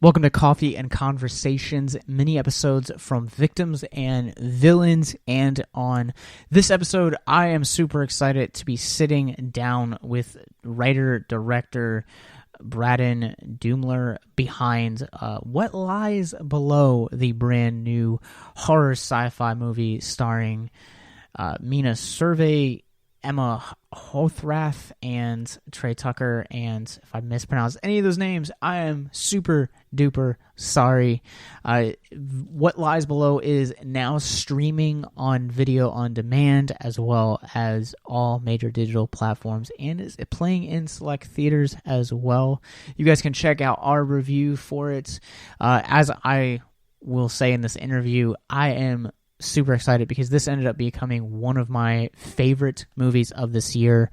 Welcome to Coffee and Conversations, mini episodes from victims and villains. And on this episode, I am super excited to be sitting down with writer-director Braden Duemmler behind What Lies Below, the brand new horror sci-fi movie starring Minisode, Emma Hothrath, and Trey Tucker. And if I mispronounce any of those names, I am super duper sorry. What Lies Below is now streaming on video on demand as well as all major digital platforms, and is playing in select theaters as well. You guys can check out our review for it. As I will say in this interview, I am super excited because this ended up becoming one of my favorite movies of this year,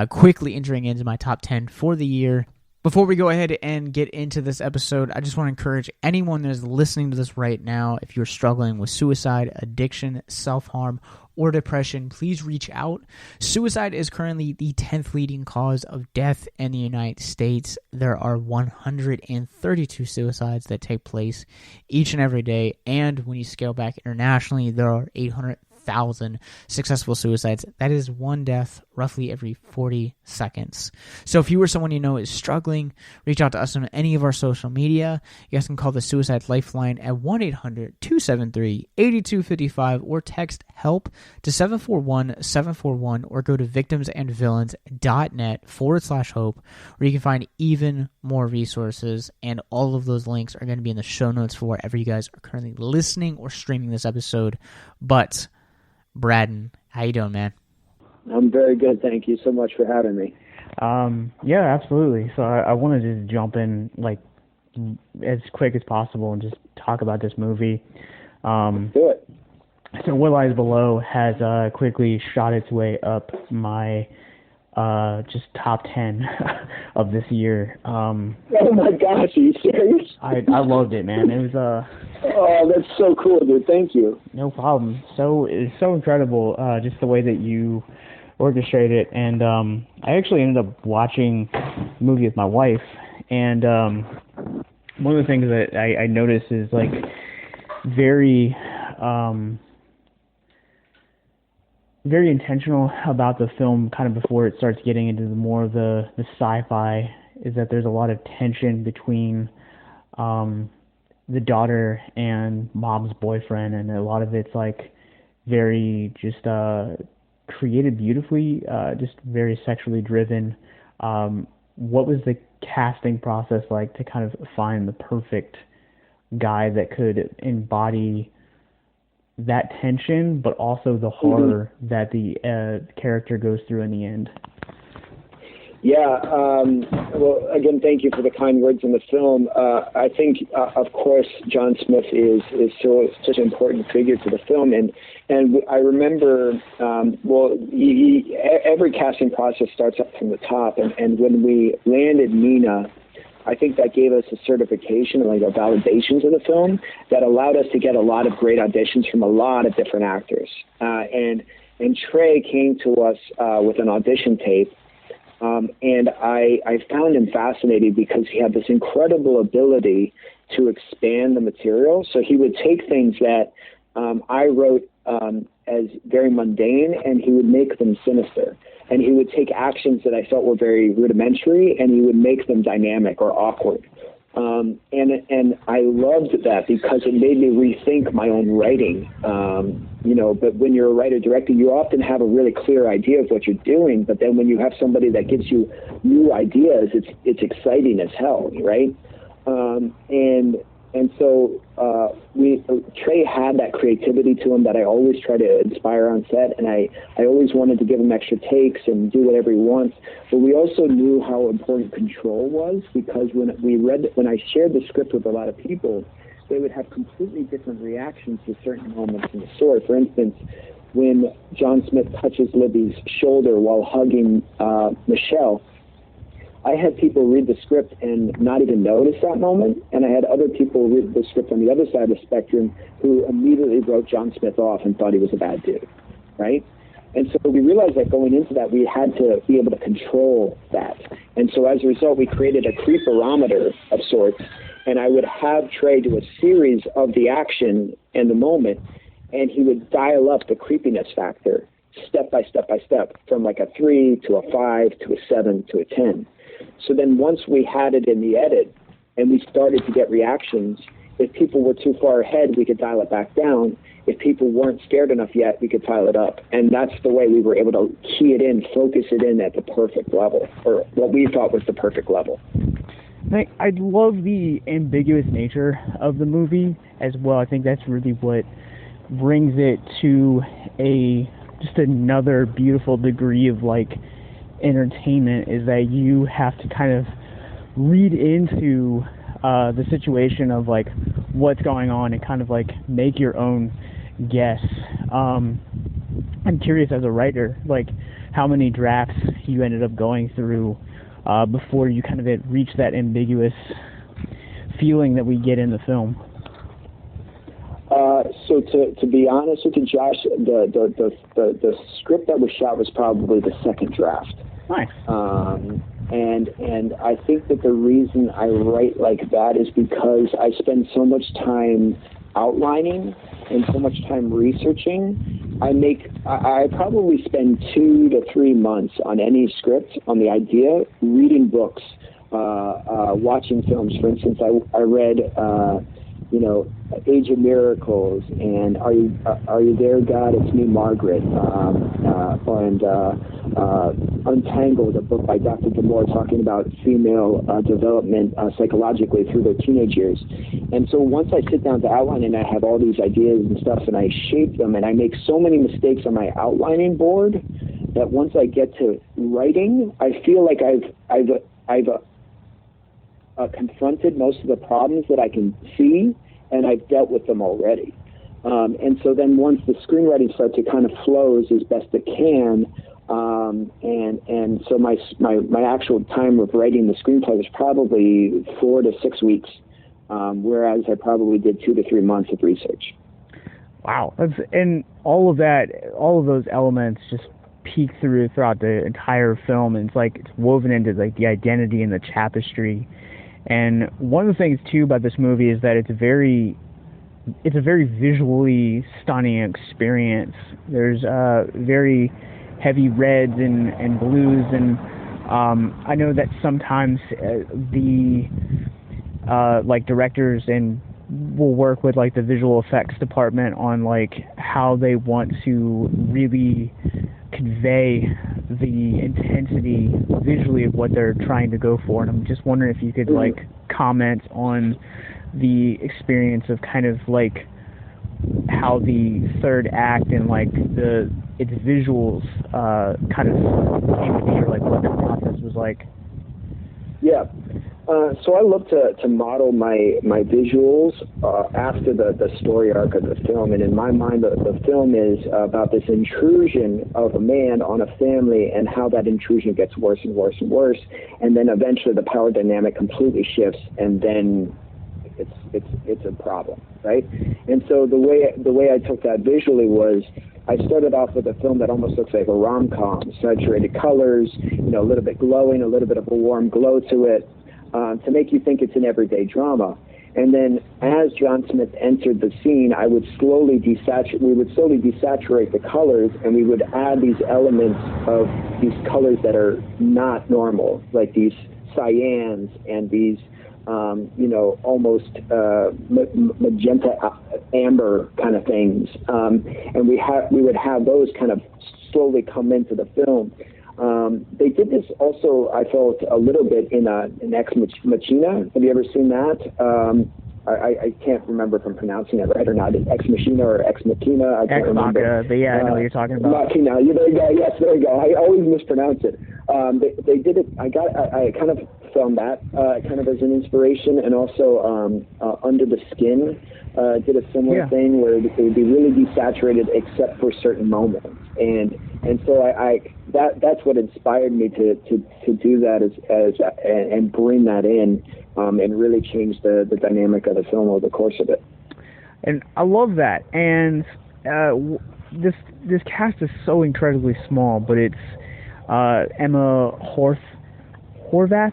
quickly entering into my top 10 for the year. Before we go ahead and get into this episode, I just want to encourage anyone that is listening to this right now, if you're struggling with suicide, addiction, self-harm, or depression, please reach out. Suicide is currently the 10th leading cause of death in the United States. There are 132 suicides that take place each and every day, and when you scale back internationally, there are 800,000 successful suicides. That is one death roughly every 40 seconds. So if you or someone you know is struggling, reach out to us on any of our social media. You guys can call the Suicide Lifeline at 1-800-273-8255 or text HELP to 741-741 or go to victimsandvillains.net/hope, where you can find even more resources, and all of those links are going to be in the show notes for wherever you guys are currently listening or streaming this episode. But Braden, how you doing, man? I'm very good. Thank you so much for having me. Yeah, absolutely. So I wanted to jump in like as quick as possible and just talk about this movie. Let's do it. So What Lies Below has quickly shot its way up my just top 10 of this year. Oh my gosh, are you serious? I loved it, man. It was Oh, that's so cool, dude. Thank you. No problem. So it's so incredible, just the way that you orchestrate it. And I actually ended up watching the movie with my wife, and one of the things that I noticed is like very very intentional about the film kind of before it starts getting into more of the sci-fi, is that there's a lot of tension between the daughter and mom's boyfriend, and a lot of it's like very just created beautifully, just very sexually driven. What was the casting process like to kind of find the perfect guy that could embody that tension, but also the horror that the character goes through in the end? Yeah, well, again, thank you for the kind words in the film. I think, of course, John Smith is such an important figure to the film, and I remember, every casting process starts up from the top, and when we landed Mina, I think that gave us a certification, like a validation to the film that allowed us to get a lot of great auditions from a lot of different actors. And Trey came to us with an audition tape. And I found him fascinating because he had this incredible ability to expand the material. So he would take things that I wrote as very mundane, and he would make them sinister. And he would take actions that I felt were very rudimentary, and he would make them dynamic or awkward. And I loved that because it made me rethink my own writing. But when you're a writer-director, you often have a really clear idea of what you're doing, but then when you have somebody that gives you new ideas, it's exciting as hell, right? And so Trey had that creativity to him that I always try to inspire on set, and I always wanted to give him extra takes and do whatever he wants. But we also knew how important control was, because when I shared the script with a lot of people, they would have completely different reactions to certain moments in the story. For instance, when John Smith touches Libby's shoulder while hugging Michelle, I had people read the script and not even notice that moment, and I had other people read the script on the other side of the spectrum who immediately wrote John Smith off and thought he was a bad dude, right? And so we realized that going into that, we had to be able to control that. And so as a result, we created a creep barometer of sorts, and I would have Trey do a series of the action and the moment, and he would dial up the creepiness factor step by step by step, from like a 3 to a 5 to a 7 to a 10. So then once we had it in the edit and we started to get reactions, if people were too far ahead, we could dial it back down. If people weren't scared enough yet, we could dial it up. And that's the way we were able to key it in, focus it in at the perfect level, or what we thought was the perfect level. I love the ambiguous nature of the movie as well. I think that's really what brings it to just another beautiful degree of like entertainment, is that you have to kind of read into the situation of like what's going on and kind of like make your own guess. I'm curious, as a writer, like how many drafts you ended up going through before you kind of reached that ambiguous feeling that we get in the film. So to be honest with you, Josh, the script that was shot was probably the second draft. Nice. And I think that the reason I write like that is because I spend so much time outlining and so much time researching. I probably spend 2 to 3 months on any script, on the idea, reading books, watching films. For instance, I read Age of Miracles and Are You There, God? It's Me, Margaret, and Untitled, a book by Dr. Duemmler talking about female development psychologically through their teenage years. And so once I sit down to outline and I have all these ideas and stuff and I shape them, and I make so many mistakes on my outlining board that once I get to writing, I feel like I've confronted most of the problems that I can see, and I've dealt with them already. And so then once the screenwriting starts, it kind of flows as best it can. And so my actual time of writing the screenplay was probably 4 to 6 weeks, whereas I probably did 2 to 3 months of research. Wow. And all of those elements just peek throughout the entire film, and it's woven into like the identity and the tapestry. And one of the things too about this movie is that it's a very visually stunning experience. There's very heavy reds and blues, and I know that sometimes the directors and will work with like the visual effects department on like how they want to really convey the intensity visually of what they're trying to go for. And I'm just wondering if you could like comment on the experience of kind of like how the third act and like its visuals kind of came to be, or like what the process was like. Yeah. So I look to model my visuals after the story arc of the film, and in my mind, the film is about this intrusion of a man on a family, and how that intrusion gets worse and worse and worse, and then eventually the power dynamic completely shifts, and then it's a problem, right? And so the way I took that visually was, I started off with a film that almost looks like a rom-com, saturated colors, a little bit glowing, a little bit of a warm glow to it, to make you think it's an everyday drama. And then as John Smith entered the scene, we would slowly desaturate the colors, and we would add these elements of these colors that are not normal, like these cyans and these almost magenta amber kind of things. And we would have those kind of slowly come into the film. They did this also, I felt, a little bit in Ex Machina. Have you ever seen that? I can't remember if I'm pronouncing it right or not. Ex Machina or Ex Machina. I can't remember. But yeah, I know what you're talking about. Machina. Yeah, there you go. Yes, there you go. I always mispronounce it. They did it. I kind of filmed that kind of as an inspiration, and also Under the Skin did a similar thing where it would be really desaturated except for certain moments, and so that's what inspired me to do that and bring that in and really change the dynamic of the film over the course of it. And I love that. And this cast is so incredibly small, but it's Emma Horvath.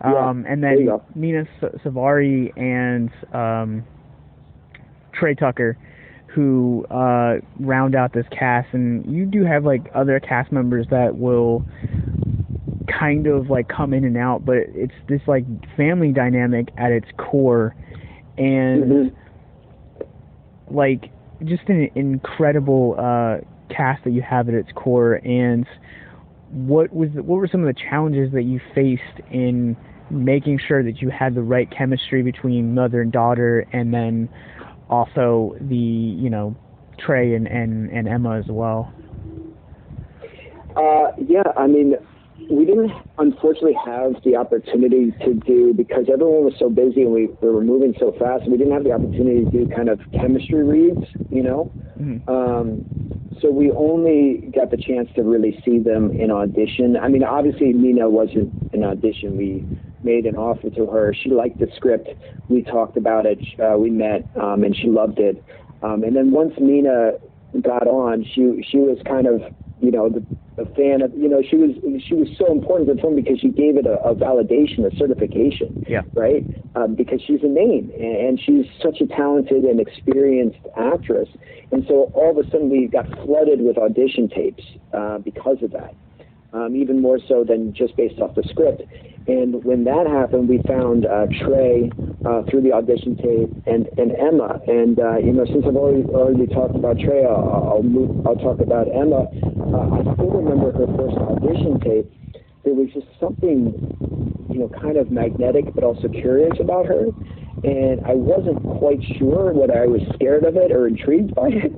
And then Mina Savari and Trey Tucker, who round out this cast. And you do have like other cast members that will kind of like come in and out, but it's this like family dynamic at its core, and like just an incredible cast that you have at its core. And what were some of the challenges that you faced in making sure that you had the right chemistry between mother and daughter, and then also the Trey and Emma as well? I mean, we didn't unfortunately have the opportunity to do, because everyone was so busy and we were moving so fast, we didn't have the opportunity to do kind of chemistry reads, so we only got the chance to really see them in audition. I mean, obviously Mina wasn't an audition. We made an offer to her. She liked the script. We talked about it. We met, and she loved it. And then once Mina got on, she was kind of, a fan of, she was so important to the film because she gave it a validation, a certification, right? Because she's a name, and she's such a talented and experienced actress. And so all of a sudden we got flooded with audition tapes because of that, even more so than just based off the script. And when that happened, we found Trey through the audition tape and Emma. And since I've already talked about Trey, I'll talk about Emma. I still remember her first audition tape. There was just something, kind of magnetic, but also curious about her. And I wasn't quite sure whether I was scared of it or intrigued by it.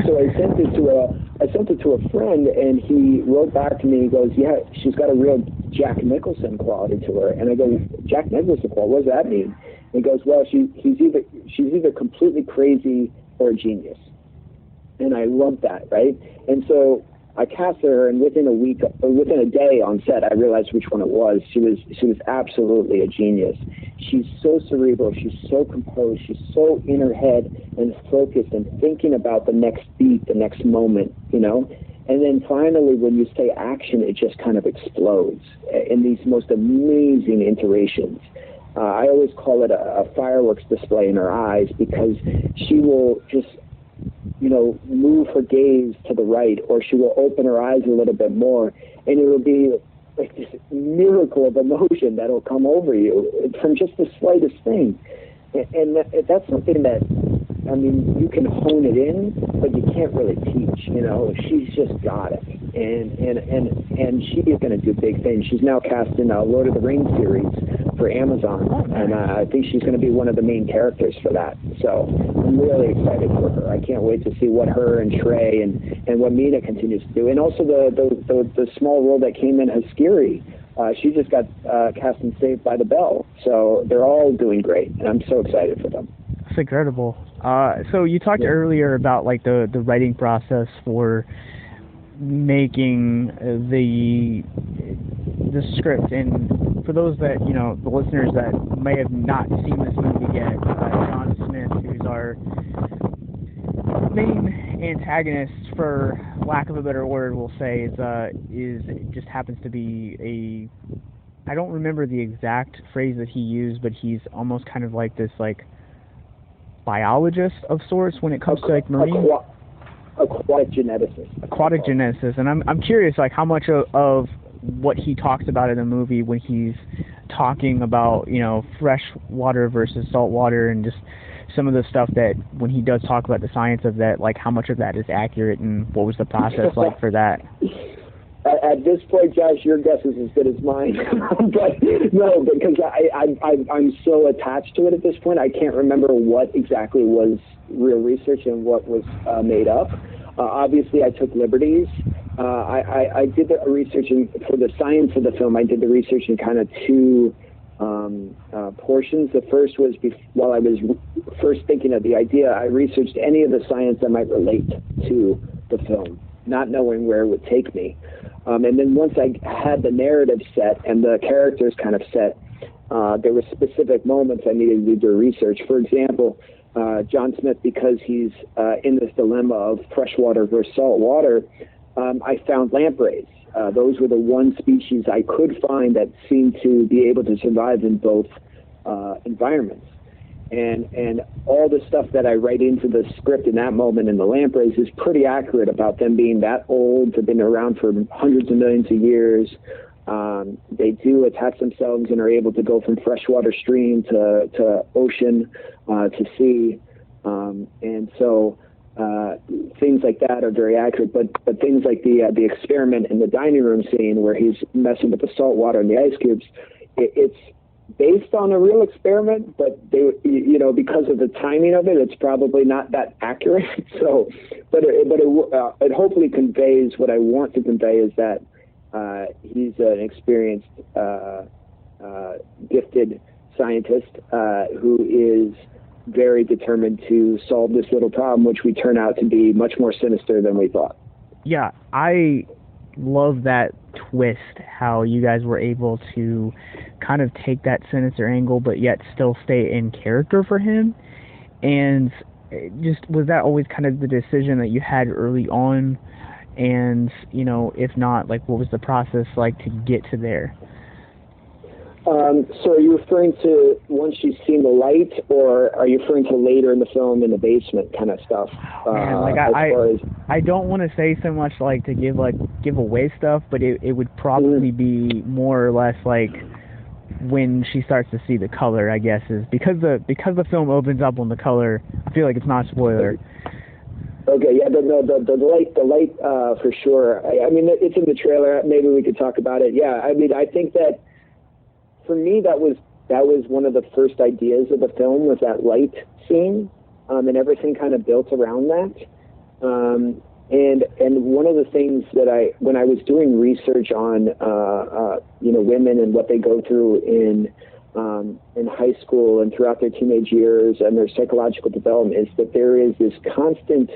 So I sent it to a friend, and he wrote back to me. He goes, "Yeah, she's got a real Jack Nicholson quality to her." And I go, "Jack Nicholson quality? What does that mean?" And he goes, "Well, she's either completely crazy or a genius." And I love that, right? And so I cast her, and within a day on set, I realized which one it was. She was absolutely a genius. She's so cerebral. She's so composed. She's so in her head and focused and thinking about the next beat, the next moment, And then finally, when you say action, it just kind of explodes in these most amazing iterations. I always call it a fireworks display in her eyes, because she will just move her gaze to the right, or she will open her eyes a little bit more, and it will be like this miracle of emotion that'll come over you from just the slightest thing. And that's something that, I mean, you can hone it in, but you can't really teach. She's just got it, and she is going to do big things. She's now cast in a Lord of the Rings series for Amazon, and I think she's going to be one of the main characters for that. So I'm really excited for her. I can't wait to see what her and Trey and what Mina continues to do, and also the small role that came in as Skiri. She just got cast in Saved by the Bell. So they're all doing great, and I'm so excited for them. That's incredible. So you talked earlier about like the writing process for making the script, and for those that the listeners that may have not seen this movie yet, John Smith, who's our main antagonist, for lack of a better word, we'll say, is just happens to be I don't remember the exact phrase that he used, but he's almost kind of like this like biologist of sorts when it comes to like marine aquatic geneticist. And I'm curious, like, how much of what he talks about in the movie when he's talking about fresh water versus salt water, and just some of the stuff that when he does talk about the science of that, like how much of that is accurate, and what was the process like for that? At this point, Josh, your guess is as good as mine. But no, because I'm so attached to it at this point, I can't remember what exactly was real research and what was made up. Obviously, I took liberties. I did the research for the science of the film. I did the research in kind of two portions. The first was while I was first thinking of the idea, I researched any of the science that might relate to the film, not knowing where it would take me. And then once I had the narrative set and the characters kind of set, there were specific moments I needed to do research. For example, John Smith, because he's in this dilemma of fresh water versus salt water, I found lampreys. those were the one species I could find that seemed to be able to survive in both environments. And all the stuff that I write into the script in that moment in the lampreys is pretty accurate about them being that old. They've been around for hundreds of millions of years. They do attach themselves and are able to go from freshwater stream to ocean to sea. And so things like that are very accurate. But things like the experiment in the dining room scene where he's messing with the salt water and the ice cubes, it's based on a real experiment, but because of the timing of it, it's probably not that accurate. So, but it hopefully conveys what I want to convey, is that he's an experienced, gifted scientist who is very determined to solve this little problem, which we turn out to be much more sinister than we thought. Yeah, I love that twist, how you guys were able to kind of take that sinister angle but yet still stay in character for him. And just, was that always kind of the decision that you had early on? And if not, like, what was the process like to get to there? So are you referring to once she's seen the light, or are you referring to later in the film in the basement kind of stuff? Man, like I don't want to say so much like to give away stuff, but it would probably be more or less like when she starts to see the color, I guess, is because the film opens up on the color. I feel like it's not a spoiler. Okay, yeah, the light for sure. I mean, it's in the trailer. Maybe we could talk about it. Yeah, I mean, I think that for me, that was one of the first ideas of the film, was that light scene, and everything kind of built around that. And one of the things that when I was doing research on women and what they go through in high school and throughout their teenage years and their psychological development, is that there is this constant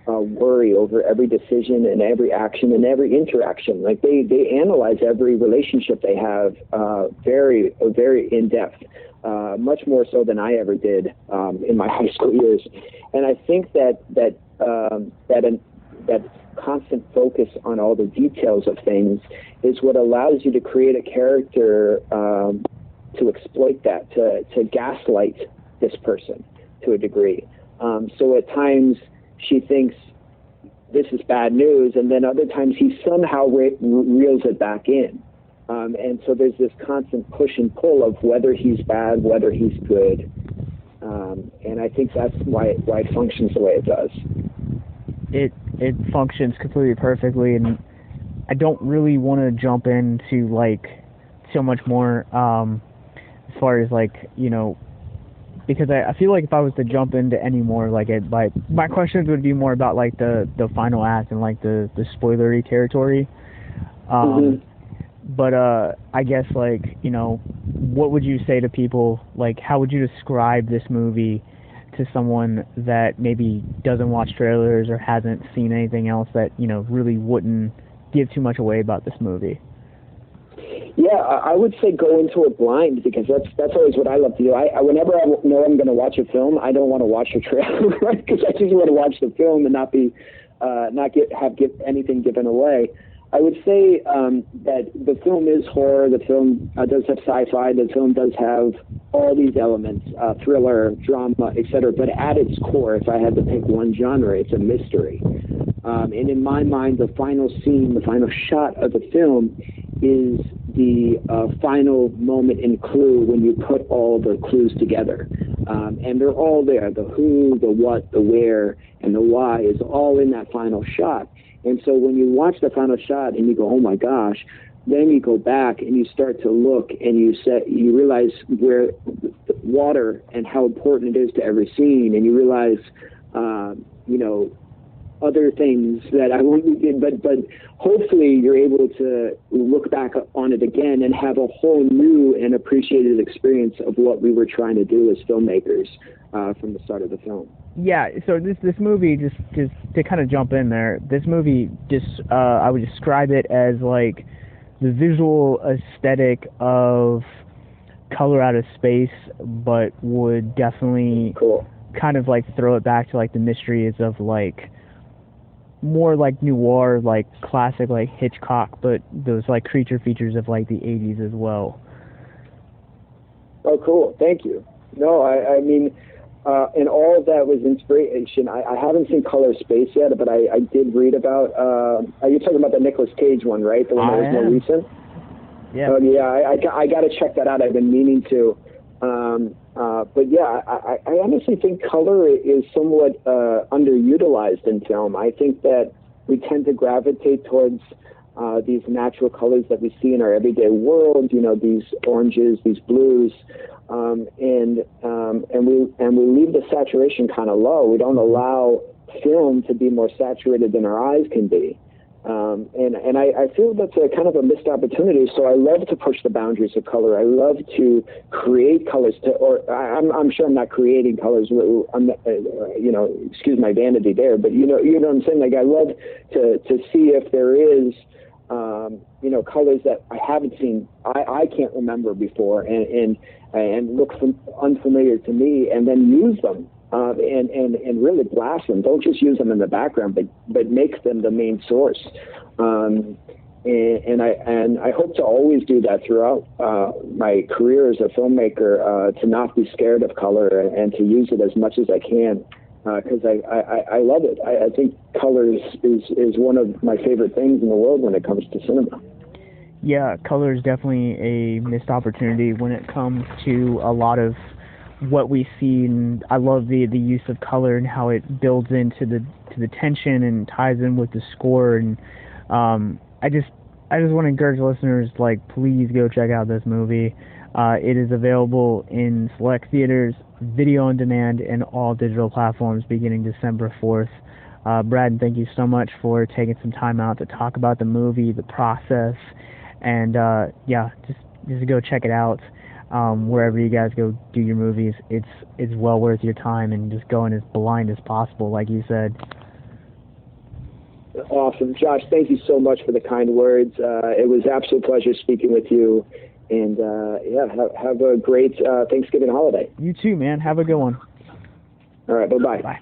worry over every decision and every action and every interaction. Like they analyze every relationship they have very, very in depth, much more so than I ever did in my high school years. And I think that constant focus on all the details of things is what allows you to create a character to exploit that, to gaslight this person to a degree. So at times she thinks this is bad news, and then other times he somehow reels it back in. And so there's this constant push and pull of whether he's bad, whether he's good. And I think that's why it functions the way it does. It functions completely perfectly, and I don't really want to jump into like so much more as far as like because I feel like if I was to jump into any more, like my questions would be more about like the final act and like the spoilery territory. But I guess like what would you say to people? Like, how would you describe this movie to someone that maybe doesn't watch trailers or hasn't seen anything else that really wouldn't give too much away about this movie? Yeah, I would say go into it blind, because that's always what I love to do. Whenever I know I'm going to watch a film, I don't want to watch a trailer, right? Because I just want to watch the film and not get anything given away. I would say that the film is horror. The film does have sci-fi. The film does have all these elements, thriller, drama, etc. But at its core, if I had to pick one genre, it's a mystery. And in my mind, the final scene, the final shot of the film is the final moment in Clue, when you put all the clues together. And they're all there. The who, the what, the where, and the why is all in that final shot. And so when you watch the final shot and you go, oh my gosh, then you go back and you start to look and you realize where the water and how important it is to every scene, and you realize, other things that I won't, but hopefully you're able to look back on it again and have a whole new and appreciated experience of what we were trying to do as filmmakers from the start of the film. Yeah, so this movie, just to kind of jump in there, this movie I would describe it as like the visual aesthetic of Color Out of Space, but would definitely kind of like throw it back to like the mysteries of like more like noir, like classic, like Hitchcock, but those like creature features of like the 80s as well. Oh, cool. Thank you. No, I mean, and all of that was inspiration. I haven't seen Color Space yet, but I did read about, you're talking about the Nicolas Cage one, right? The one that was more recent? Yeah. Yeah, I got to check that out. I've been meaning to. But yeah, I honestly think color is somewhat underutilized in film. I think that we tend to gravitate towards these natural colors that we see in our everyday world. You know, these oranges, these blues, and we leave the saturation kind of low. We don't allow film to be more saturated than our eyes can be. And I feel that's a kind of a missed opportunity. So I love to push the boundaries of color. I love to create colors. I'm sure I'm not creating colors. Excuse my vanity there, but you know what I'm saying. Like I love to see if there is, colors that I haven't seen. I can't remember before, and look unfamiliar to me, and then use them. And really blast them. Don't just use them in the background, but make them the main source. And I hope to always do that throughout my career as a filmmaker, to not be scared of color and to use it as much as I can, because I love it. I think color is one of my favorite things in the world when it comes to cinema. Yeah, color is definitely a missed opportunity when it comes to a lot of what we see, and I love the use of color and how it builds into the tension and ties in with the score. And I just want to encourage listeners, like, please go check out this movie. It is available in select theaters, video on demand, and all digital platforms beginning December 4th. Brad, thank you so much for taking some time out to talk about the movie, the process, and just go check it out. Wherever you guys go do your movies, it's well worth your time, and just going as blind as possible, like you said. Awesome. Josh, thank you so much for the kind words. It was an absolute pleasure speaking with you, and have a great Thanksgiving holiday. You too, man. Have a good one. All right, bye-bye. Bye.